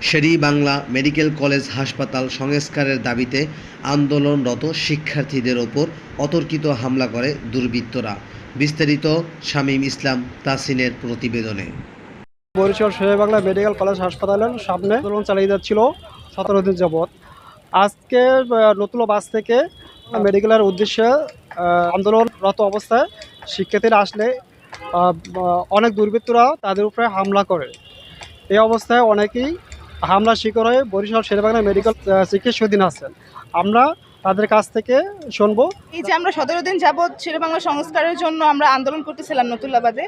Sher-e-Bangla medical college হাসপাতাল সংস্কারের দাবিতে আন্দোলনরত শিক্ষার্থীদের ওপর অতর্কিত হামলা করে দুর্বৃত্তরা। বিস্তারিত শামীম ইসলাম তাসিনের প্রতিবেদনে। বরিশাল শের-ই-বাংলা মেডিকেল কলেজ হাসপাতালের সামনে আন্দোলন চালিয়ে যাচ্ছিল 17 দিন যাবৎ। আজকে নতুন বাস থেকে মেডিকেলের উদ্দেশ্যে আন্দোলনরত অবস্থায় শিক্ষার্থীরা আসলে অনেক দুর্বৃত্তরা তাদের উপরে হামলা করে। এই অবস্থায় অনেকেই হামলার শিকার হয়ে বরিশাল শের-ই-বাংলা মেডিকেল চিকিৎসাধীন আছেন। আমরা তাদের কাছ থেকে শুনবো। এই যে আমরা 17 দিন যাবৎ শের-ই-বাংলা সংস্কারের জন্য আমরা আন্দোলন করতেছিলাম নতুল্লাবাদে।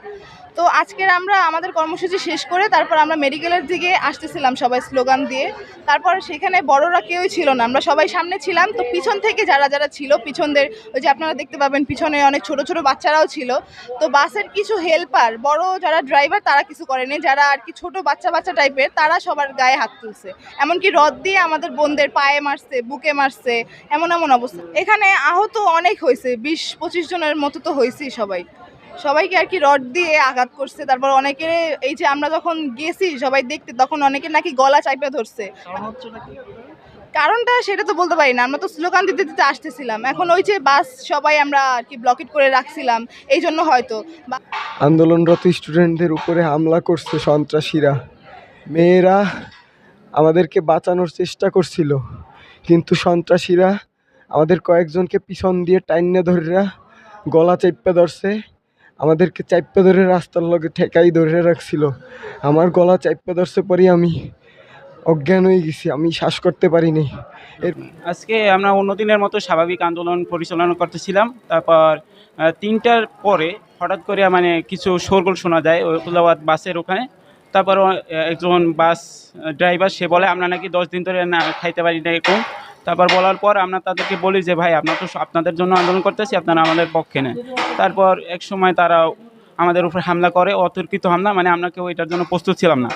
তো আজকের আমরা আমাদের কর্মসূচি শেষ করে তারপর আমরা মেডিকেলের দিকে আসতেছিলাম সবাই স্লোগান দিয়ে। তারপর সেখানে বড়রা কেউই ছিল না, আমরা সবাই সামনে ছিলাম। তো পিছন থেকে যারা ছিল পিছনদের, ওই যে আপনারা দেখতে পাবেন পিছনে অনেক ছোট ছোট বাচ্চারাও ছিল। তো বাসের কিছু হেল্পার, বড় যারা ড্রাইভার তারা কিছু করেনি, যারা আর কি ছোট বাচ্চা টাইপের তারা সবার গায়ে হাত তুলছে, এমনকি রড দিয়ে আমাদের বোনদের পায়ে মারছে, বুকে মারছে, এমন অবস্থা। এখানে আহত অনেক হয়েছে, 20-25 জনের মতো তো হয়েছেই। সবাইকে আর কি রড দিয়ে আঘাত করছে। তারপর অনেকের, এই যে আমরা যখন গেছি সবাই দেখতে, তখন অনেকের নাকি গলা চাইপে ধরছে। কারণটা সেটা তো বলতে পারি না, আমরা তো স্লোগান দিতে দিতে আসতেছিলাম। এখন ওই যে বাস সবাই আমরা আর কি ব্লকেট করে রাখছিলাম, এই জন্য হয়তো আন্দোলনরত স্টুডেন্টদের উপরে হামলা করছে সন্ত্রাসীরা। মেয়েরা আমাদেরকে বাঁচানোর চেষ্টা করছিল, কিন্তু সন্ত্রাসীরা আমাদের কয়েকজনকে পিছন দিয়ে টাইনে ধরে গলা চাইপা ধরছে। আমাদেরকে চাইপা ধরে রাস্তার লগে ঠেকাই ধরে রাখছিল। আমার গলা চাইপা ধরছে পরে আমি অজ্ঞান হয়ে গেছি, আমি শ্বাস করতে পারিনি। আজকে আমরা অন্য দিনের মতো স্বাভাবিক আন্দোলন পরিচালনা করতেছিলাম। তারপর 3টার পরে হঠাৎ করে মানে কিছু শোরগোল শোনা যায় তুলাবাদ বাসের ওখানে। তারপর একজন বাস ড্রাইভার সে বলে আমরা নাকি 10 দিন ধরে না খাইতে পারি না এরকম। তারপর বলার পর আমরা তাদেরকে বলি যে ভাই আমরা তো আপনাদের জন্য আন্দোলন করতেছি, আপনারা আমাদের পক্ষে নেন। তারপর এক সময় তারা আমাদের উপরে হামলা করে, অতর্কিত হামলা, মানে আমরা কেউ এটার জন্য প্রস্তুত ছিলাম না।